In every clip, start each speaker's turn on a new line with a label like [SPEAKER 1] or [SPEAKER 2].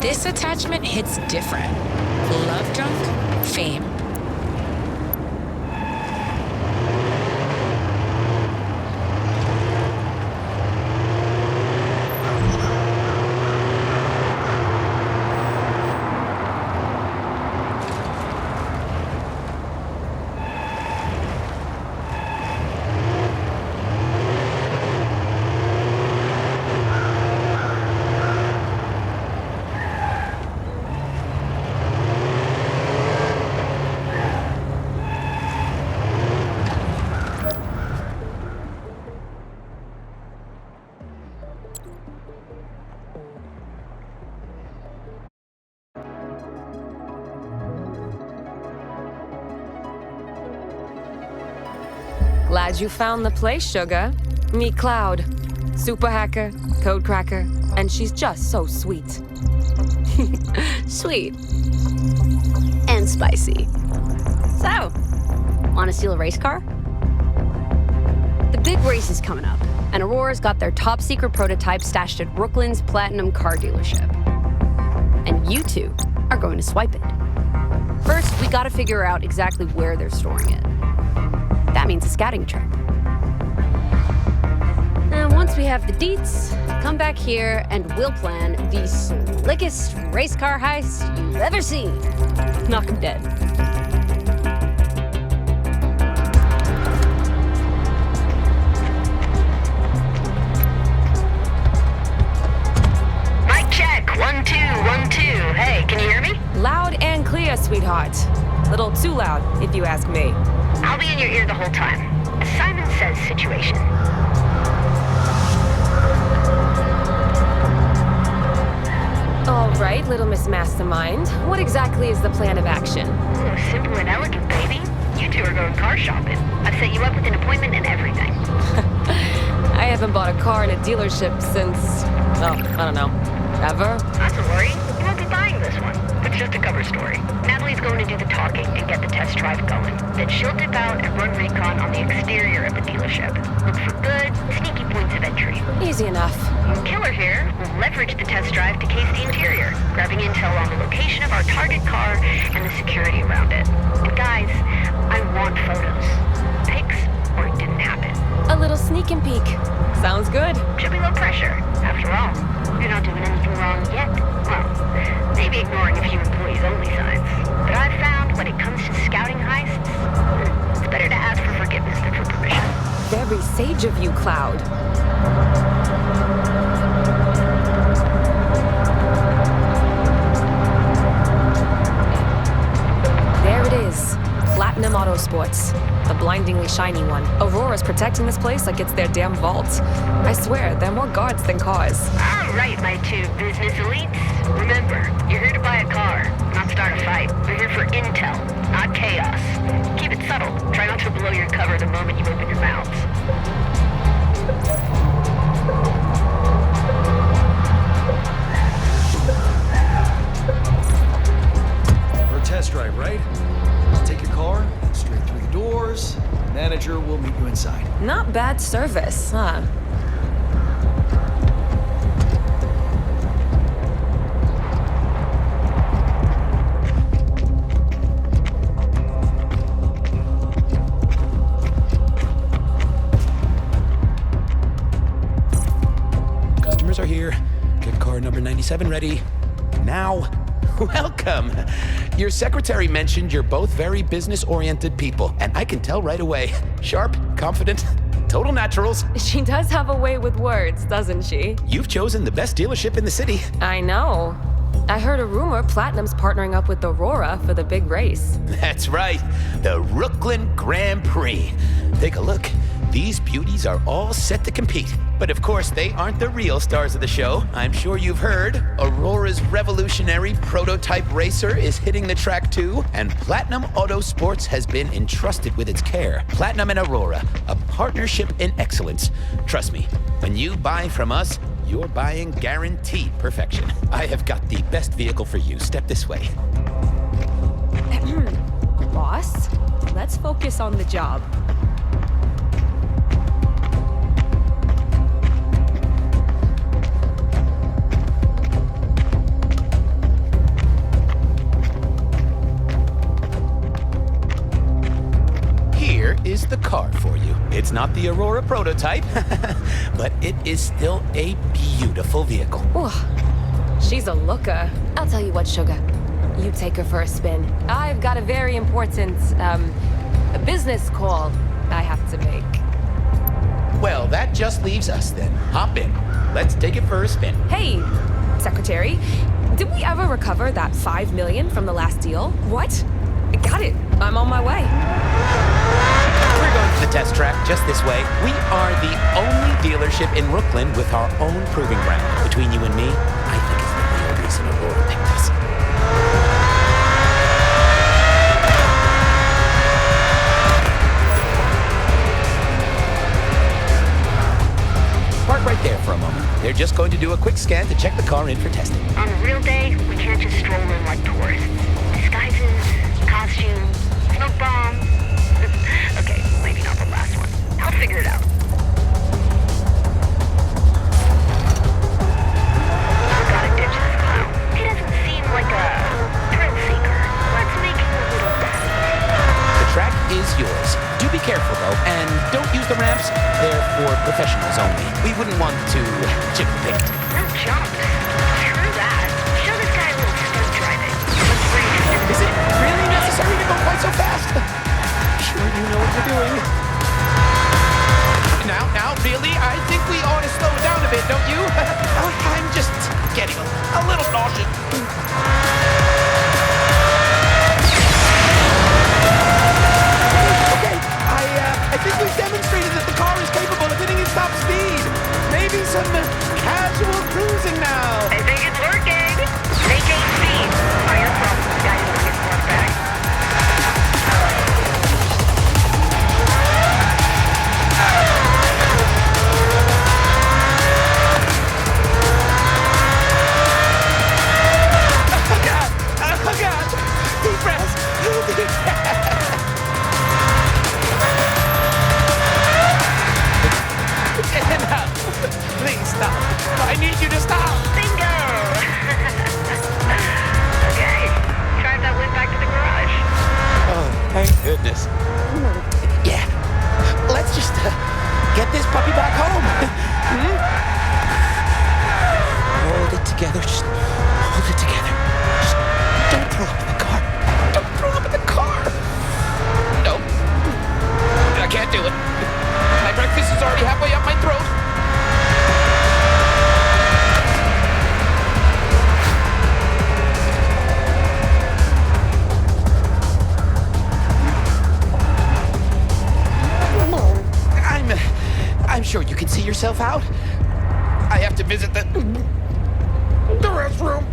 [SPEAKER 1] This attachment hits different. Love drunk, fame.
[SPEAKER 2] Glad you found the place, sugar. Meet Cloud. Super hacker, code cracker, and she's just so sweet. Sweet.
[SPEAKER 3] And spicy. So, wanna steal a race car? The big race is coming up, and Aurora's got their top secret prototype stashed at Brooklyn's Platinum car dealership. And you two are going to swipe it. First, we gotta figure out exactly where they're storing it. That means a scouting trip. And once we have the deets, come back here and we'll plan the slickest race car heist you've ever seen. Knock 'em dead.
[SPEAKER 4] Mic check, 1, 2, 1, 2. Hey, can you hear me?
[SPEAKER 2] Loud and clear, sweetheart. Little too loud, if you ask me.
[SPEAKER 4] I'll be in your ear the whole time. A Simon Says situation.
[SPEAKER 2] All right, little Miss Mastermind. What exactly is the plan of action?
[SPEAKER 4] Oh, simple and elegant, baby. You two are going car shopping. I've set you up with an appointment and everything.
[SPEAKER 2] I haven't bought a car in a dealership since, I don't know, ever?
[SPEAKER 4] Not to worry. You won't be buying this one. It's just a cover story. Natalie's going to do the talking and get the test drive going. Then she'll dip out and run recon on the exterior of the dealership. Look for good, sneaky points of entry.
[SPEAKER 2] Easy enough.
[SPEAKER 4] Killer here will leverage the test drive to case the interior, grabbing intel on the location of our target car and the security around it. And guys, I want photos. Pics, or it didn't happen.
[SPEAKER 2] A little sneak and peek. Sounds good.
[SPEAKER 4] Should be low pressure. After all, you're not doing anything wrong yet. Well, maybe ignoring a few employees only signs. But I've found when it comes to scouting heists, it's better to ask for forgiveness than for permission.
[SPEAKER 2] Very sage of you, Cloud. There it is. Platinum Autosports. The blindingly shiny one. Aurora's protecting this place like it's their damn vault. I swear, they're more guards than cars.
[SPEAKER 4] All right, my two business elites. Remember, you're here to buy a car, not start a fight. You're here for intel, not chaos. Keep it subtle. Try not to blow your cover the moment you open your mouths.
[SPEAKER 5] For a test drive, right? Take your car, straight through the doors. Manager will meet you inside.
[SPEAKER 2] Not bad service, huh?
[SPEAKER 6] Customers are here. Get car number 97 ready. Now. Welcome. Your secretary mentioned you're both very business-oriented people, and I can tell right away. Sharp, confident, total naturals.
[SPEAKER 2] She does have a way with words, doesn't she?
[SPEAKER 6] You've chosen the best dealership in the city.
[SPEAKER 2] I know. I heard a rumor Platinum's partnering up with Aurora for the big race.
[SPEAKER 6] That's right, the Brooklyn Grand Prix. Take a look. These beauties are all set to compete. But of course, they aren't the real stars of the show. I'm sure you've heard. Aurora's revolutionary prototype racer is hitting the track too, and Platinum Autosports has been entrusted with its care. Platinum and Aurora, a partnership in excellence. Trust me, when you buy from us, you're buying guaranteed perfection. I have got the best vehicle for you. Step this way.
[SPEAKER 2] Boss, let's focus on the job.
[SPEAKER 6] is the car for you. It's not the Aurora prototype, but it is still a beautiful vehicle.
[SPEAKER 2] Whew. She's a looker. I'll tell you what, Sugar. You take her for a spin. I've got a very important, a business call I have to make.
[SPEAKER 6] Well, that just leaves us then. Hop in. Let's take it for a spin.
[SPEAKER 2] Hey, Secretary. Did we ever recover that $5 million from the last deal? What? I got it. I'm on my way.
[SPEAKER 6] We're going to the test track just this way. We are the only dealership in Brooklyn with our own proving ground. Between you and me, I think it's the real reason Aurora picked us. Park right there for a moment. They're just going to do a quick scan to check the car in for testing.
[SPEAKER 4] On a real day, we can't just stroll in like tourists. Disguises, costumes, smoke bombs. Okay, maybe not the last one. I'll figure it out. I've gotta ditch this clown. He doesn't seem like a thrill seeker. Let's make him a little batty.
[SPEAKER 6] The track is yours. Do be careful, though, and don't use the ramps. They're for professionals only. We wouldn't want to chip the paint.
[SPEAKER 4] No jumps. Screw that. Show this guy a little stunt driving. Let's bring him.
[SPEAKER 6] Is it really necessary to go quite so fast? Sure you know what you're doing. Now, really? I think we ought to slow down a bit, don't you? I'm just getting a little nauseous. Okay, I think we've demonstrated that the car is capable of hitting its top speed. Maybe some casual cruising now.
[SPEAKER 4] I think it's working. Maintain speed. Fire from the guy who gets one back.
[SPEAKER 6] Oh God! Deep breaths! Deep breaths! Please stop. I need you to stop.
[SPEAKER 4] Bingo! Okay. Drive that whip back to the garage.
[SPEAKER 6] Oh, thank goodness. Yeah. Let's just get this puppy back home. Hold it together. Just hold it together. Just don't throw up in the car. Don't throw up in the car. No. I can't do it. My breakfast is already halfway up my throat. I'm sure you can see yourself out. I have to visit the restroom.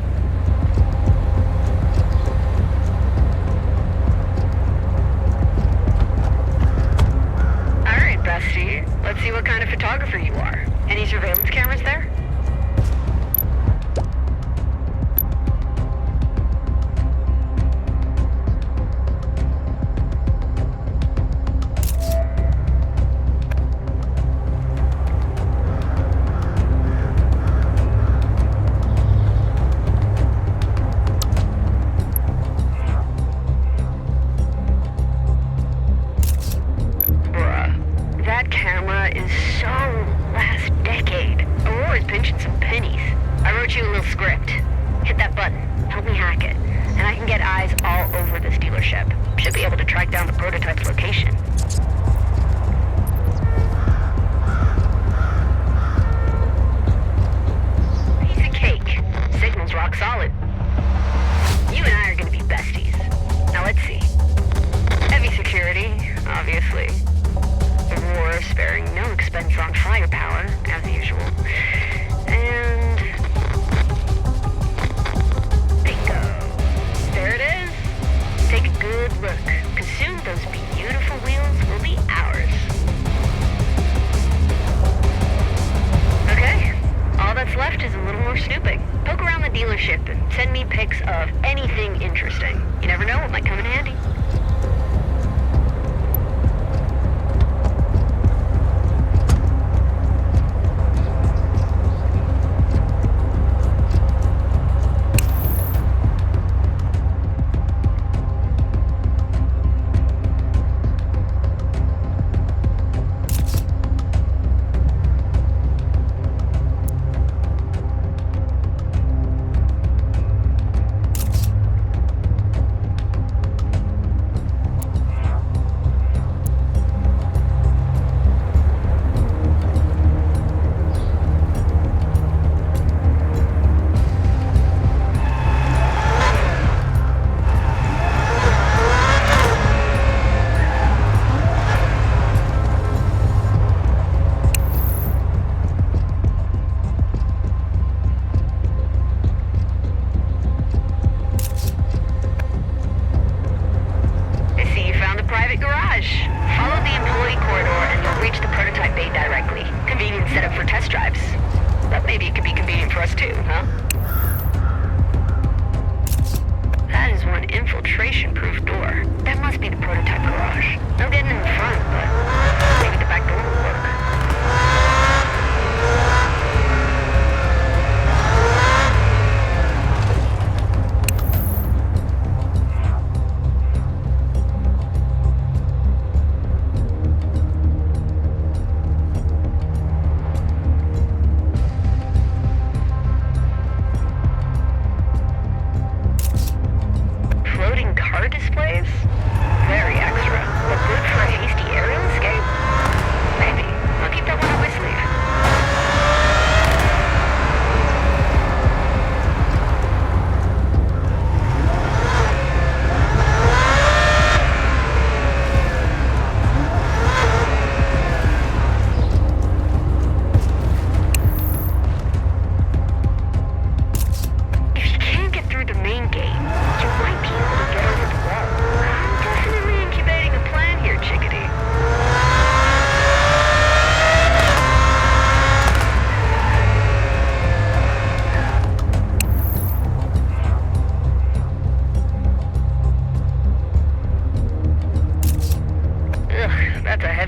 [SPEAKER 4] All right, bestie. Let's see what kind of photographer you are. Any surveillance cameras there? Should be able to track down the prototype's location. Piece of cake. Signal's rock solid. You and I are gonna be besties. Now let's see. Heavy security, obviously. Aurora sparing no expense on firepower, as usual. And... bingo. There it is. Take a good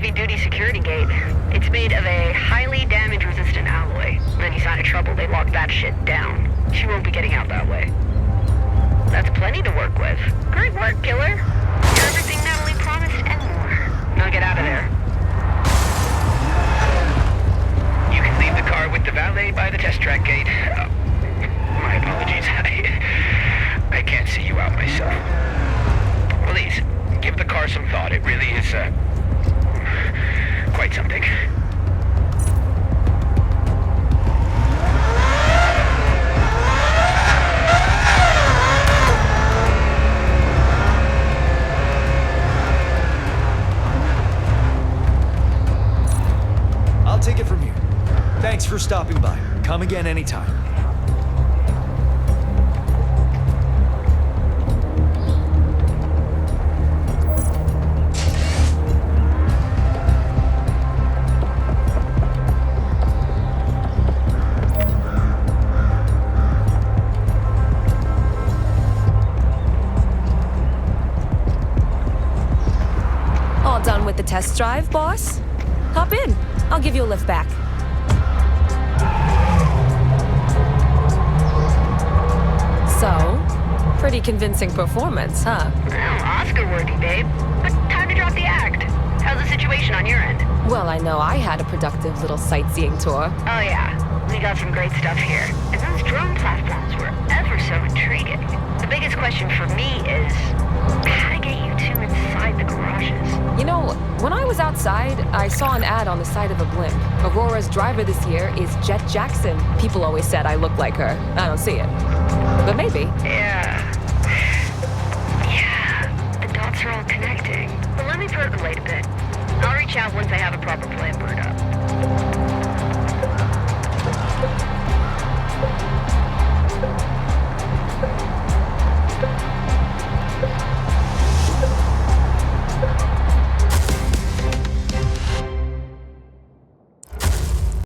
[SPEAKER 4] heavy-duty security gate. It's made of a highly damage-resistant alloy. Any sign of trouble, they lock that shit down. She won't be getting out that way. That's plenty to work with. Great work, killer. You're everything Natalie promised and more. Now get out of there.
[SPEAKER 6] You can leave the car with the valet by the test track gate. My apologies. I can't see you out myself. Please, give the car some thought. It really is, quite something.
[SPEAKER 5] I'll take it from here. Thanks for stopping by. Come again anytime.
[SPEAKER 2] All done with the test drive, boss? Hop in. I'll give you a lift back. So, pretty convincing performance, huh?
[SPEAKER 4] Well, Oscar-worthy, babe. But time to drop the act. How's the situation on your end?
[SPEAKER 2] Well, I know I had a productive little sightseeing tour.
[SPEAKER 4] Oh yeah, we got some great stuff here. And those drone platforms were ever so intriguing. The biggest question for me is, how to get you two inside the garages?
[SPEAKER 2] You know, when I was outside, I saw an ad on the side of a blimp. Aurora's driver this year is Jet Jackson. People always said I look like her. I don't see it. But maybe.
[SPEAKER 4] Yeah, the dots are all connecting. But let me percolate a bit. I'll reach out once I have a proper plan brewed up.